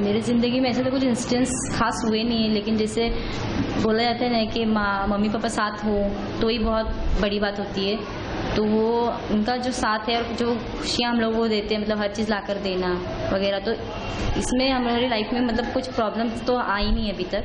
मेरी ज़िंदगी में ऐसे तो कुछ इंसिडेंट्स खास हुए नहीं है, लेकिन जैसे बोला जाता है ना कि मम्मी पापा साथ हो तो ही बहुत बड़ी बात होती है. तो वो उनका जो साथ है और जो खुशियाँ हम लोग को देते हैं, मतलब हर चीज़ लाकर देना वगैरह, तो इसमें हमारी लाइफ में मतलब कुछ प्रॉब्लम्स तो आई नहीं अभी तक.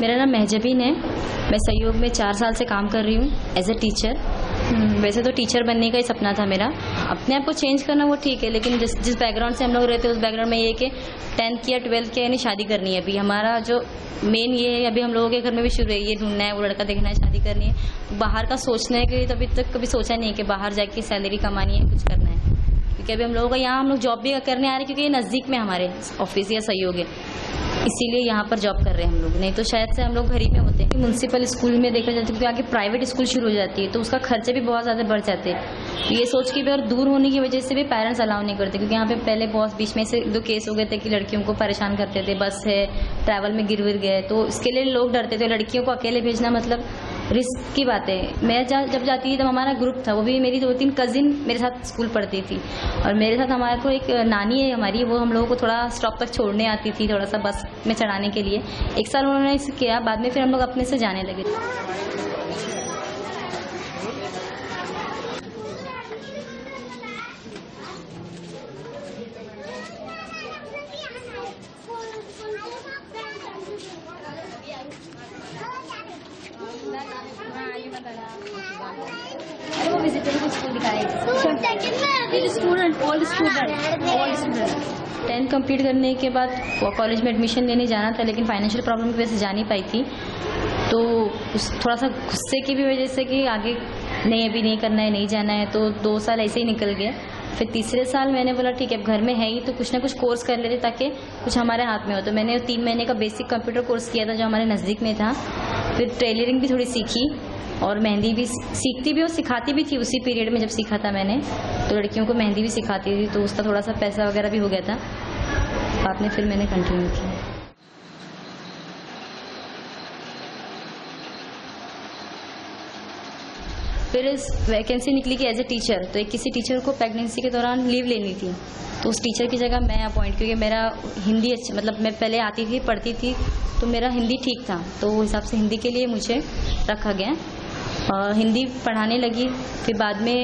मेरा नाम महजबीन है. मैं सहयोग में 4 साल से काम कर रही हूँ एज ए टीचर. वैसे तो टीचर बनने का ही सपना था मेरा. अपने आप को चेंज करना वो ठीक है, लेकिन जिस बैकग्राउंड से हम लोग रहते हैं उस बैकग्राउंड में ये है कि 10th किया 12th किया यानी शादी करनी है. अभी हमारा जो मेन ये है, अभी हम लोगों के घर में भी शुरू है, ये ढूंढना है, वो लड़का देखना है, शादी करनी है. तो बाहर का सोचना है कि अभी तक कभी सोचा नहीं है कि बाहर जाके सैलरी कमानी है, कुछ करना है. क्योंकि अभी हम लोगों का यहाँ हम लोग जॉब भी करने आ रहे हैं, क्योंकि ये नज़दीक में हमारे ऑफिस या सहयोग है, इसीलिए यहाँ पर जॉब कर रहे हैं हम लोग. नहीं तो शायद से हम लोग घर ही में होते हैं. म्यूनसिपल स्कूल में देखा जाता है, क्योंकि आगे प्राइवेट स्कूल शुरू हो जाती है तो उसका खर्चे भी बहुत ज़्यादा बढ़ जाते हैं. ये सोच के भी और दूर होने की वजह से भी पेरेंट्स अलाउ नहीं करते, क्योंकि यहाँ पे पहले बहुत बीच में से 2 केस हो गए थे कि लड़कियों को परेशान करते थे, बस है ट्रैवल में गिर गए, तो इसके लिए लोग डरते थे. लड़कियों को अकेले भेजना मतलब रिस्क की बात है. मैं जब जाती थी तब हमारा ग्रुप था, वो भी मेरी 2-3 कजिन मेरे साथ स्कूल पढ़ती थी, और मेरे साथ हमारे को एक नानी है हमारी, वो हम लोगों को थोड़ा स्टॉप तक छोड़ने आती थी, थोड़ा सा बस में चढ़ाने के लिए. 1 साल उन्होंने इसे किया, बाद में फिर हम लोग अपने से जाने लगे. वो विजिटर को स्कूल दिखाए. Student old student 10th complete करने के बाद कॉलेज में एडमिशन लेने जाना था, लेकिन फाइनेंशियल प्रॉब्लम की वजह से जा नहीं पाई थी. तो थोड़ा सा गुस्से की भी वजह से कि आगे नहीं, अभी नहीं करना है, नहीं जाना है, तो 2 साल ऐसे ही निकल गए. फिर तीसरे साल मैंने बोला ठीक है, अब घर में है ही तो कुछ ना कुछ कोर्स कर लेते ताकि कुछ हमारे हाथ में हो. तो मैंने 3 महीने का बेसिक कंप्यूटर कोर्स किया था जो हमारे नज़दीक में था. फिर टेलरिंग भी थोड़ी सीखी और मेहंदी भी सीखती भी और सिखाती भी थी उसी पीरियड में जब सीखा था मैंने. तो लड़कियों को मेहंदी भी सिखाती थी, तो उसका थोड़ा सा पैसा वगैरह भी हो गया था. बाद में फिर मैंने कंटिन्यू किया. फिर इस वैकेंसी निकली कि एज ए टीचर, तो एक किसी टीचर को प्रेगनेंसी के दौरान लीव लेनी थी, तो उस टीचर की जगह मैं अपॉइंट, क्योंकि मेरा हिंदी मतलब मैं पहले आती थी, पढ़ती थी, तो मेरा हिंदी ठीक था, तो वो हिसाब से हिंदी के लिए मुझे रखा गया और हिंदी पढ़ाने लगी. फिर बाद में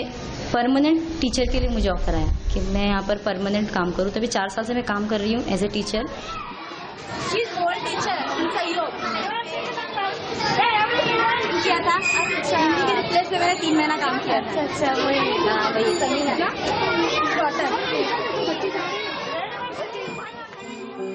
परमानेंट टीचर के लिए मुझे ऑफर आया कि मैं यहाँ पर परमानेंट काम करूँ. तभी 4 साल से मैं काम कर रही हूँ एज ए टीचर. किया था हिंदी के रिप्लेस में मैंने 3 महीना काम किया था. अच्छा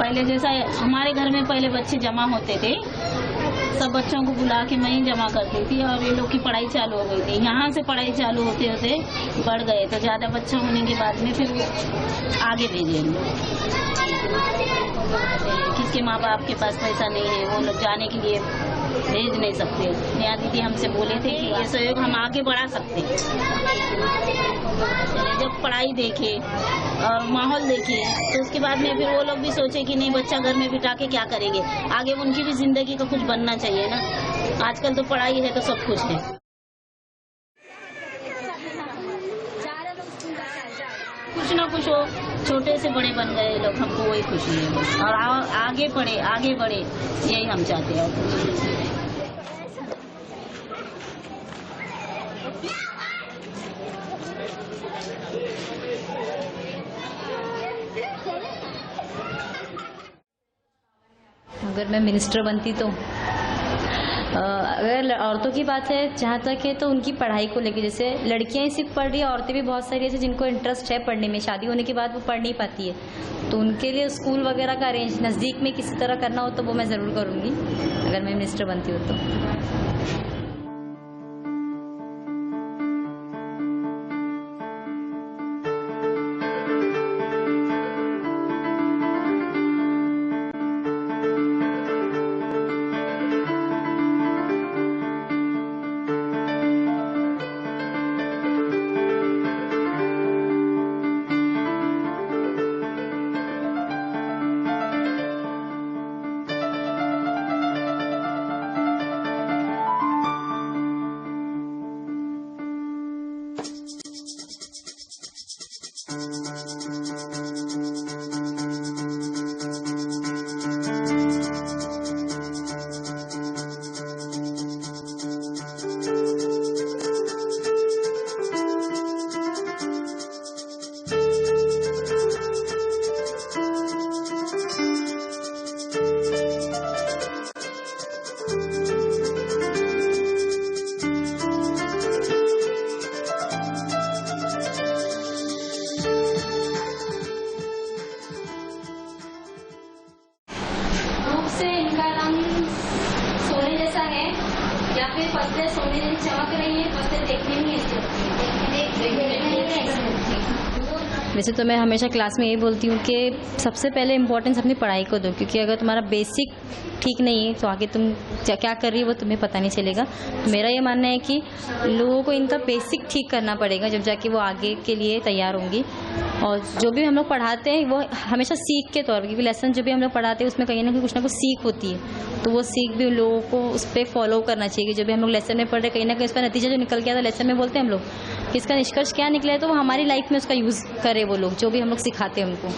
पहले जैसा हमारे घर में पहले बच्चे जमा होते थे, सब बच्चों को बुला के मैं ही जमा करती थी और ये लोग की पढ़ाई चालू हो गई थी। यहाँ से पढ़ाई चालू होते होते बढ़ गए तो ज़्यादा बच्चा होने के बाद में फिर आगे भेजे हम लोग। किसके माँ बाप के पास पैसा नहीं है, वो लोग जाने के लिए भेज नहीं सकते। नया दीदी हमसे बोले थे कि ये सहयोग हम आगे बढ़ा सकते। जब पढ़ाई देखे और माहौल देखे तो उसके बाद में फिर वो लोग भी सोचे कि नहीं, बच्चा घर में बिठा के क्या करेंगे, आगे उनकी भी जिंदगी का कुछ बनना चाहिए ना। आजकल तो पढ़ाई है तो सब कुछ है। कुछ ना कुछ हो, छोटे से बड़े बन गए लोग, हमको वही खुशी है। और आगे बढ़े यही हम चाहते हैं। अगर मैं मिनिस्टर बनती तो अगर औरतों की बात है जहाँ तक है तो उनकी पढ़ाई को लेकर, जैसे लड़कियां ही सिर्फ पढ़ रही है, औरतें भी बहुत सारी ऐसे जिनको इंटरेस्ट है पढ़ने में, शादी होने के बाद वो पढ़ नहीं पाती है, तो उनके लिए स्कूल वगैरह का अरेंज नज़दीक में किसी तरह करना हो तो वो मैं ज़रूर करूँगी अगर मैं मिनिस्टर बनती हूँ तो। पत्ते सोने जैसे चमक रही है, पत्ते देखने में वैसे तो मैं हमेशा क्लास में यही बोलती हूँ कि सबसे पहले इम्पोर्टेंस अपनी पढ़ाई को दो, क्योंकि अगर तुम्हारा बेसिक ठीक नहीं है तो आगे तुम क्या कर रही हो वो तुम्हें पता नहीं चलेगा। तो मेरा ये मानना है कि लोगों को इनका बेसिक ठीक करना पड़ेगा, जब जाके वो आगे के लिए तैयार होंगी। और जो भी हम लोग पढ़ाते हैं वो हमेशा सीख के तौर पर, क्योंकि लेसन जो भी हम लोग पढ़ाते हैं उसमें कहीं ना कुछ सीख होती है, तो वो सीख भी लोगों को उस पर फॉलो करना चाहिए। जो भी हम लोग लेसन में पढ़ रहे कहीं ना कहीं उसका नतीजा जो निकल गया था, लेसन में बोलते हैं हम लोग कि इसका निष्कर्ष क्या निकला है, तो वो हमारी लाइफ में उसका यूज़ करे वो लोग, जो भी हम लोग सिखाते हैं उनको।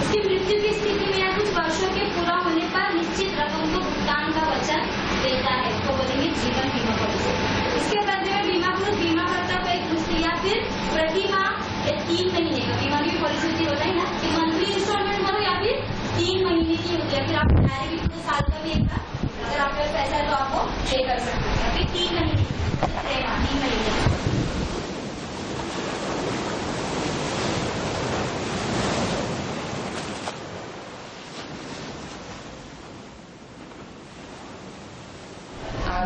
उसकी मृत्यु की स्थिति में या कुछ वर्षों के पूरा होने पर निश्चित रकम को भुगतान का वचन देता है, तो बोलेंगे जीवन बीमा पॉलिसी। इसके बदले में बीमाकर्ता को एक किस्त या फिर प्रति माह 3 महीने का बीमा की पॉलिसी होता है ना, कि मंथली इंस्टॉलमेंट भरो या फिर 3 महीने की होती है, फिर आप डायरेक्टली पूरे साल का भी अगर आपके पास पैसा है तो आपको पे कर सकते हैं, या फिर 3 महीने 3 महीने।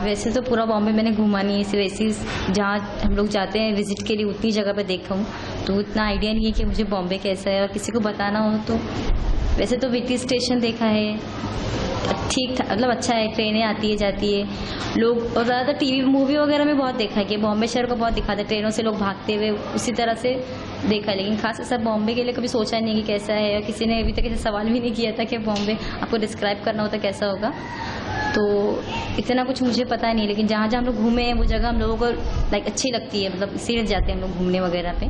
वैसे तो पूरा बॉम्बे मैंने घूमा नहीं है, सिर्फ ऐसी जहाँ हम लोग जाते हैं विजिट के लिए उतनी जगह पे देखा हूँ, तो उतना आइडिया नहीं है कि मुझे बॉम्बे कैसा है। और किसी को बताना हो तो वैसे तो वीटी स्टेशन देखा है, ठीक था, मतलब अच्छा है, ट्रेनें आती है जाती है लोग, और ज़्यादातर टीवी मूवी वगैरह में बहुत देखा है कि बॉम्बे शहर को बहुत दिखाते हैं, ट्रेनों से लोग भागते हुए उसी तरह से देखा है। लेकिन खास ऐसा बॉम्बे के लिए कभी सोचा नहीं कि कैसा है, और किसी ने अभी तक ऐसे सवाल भी नहीं किया था कि बॉम्बे आपको डिस्क्राइब करना होता कैसा होगा, तो इतना कुछ मुझे पता नहीं। लेकिन जहाँ जहाँ हम लोग घूमे हैं वो जगह हम लोगों को लाइक अच्छी लगती है, मतलब इसीलिए जाते हैं हम लोग घूमने वगैरह पे।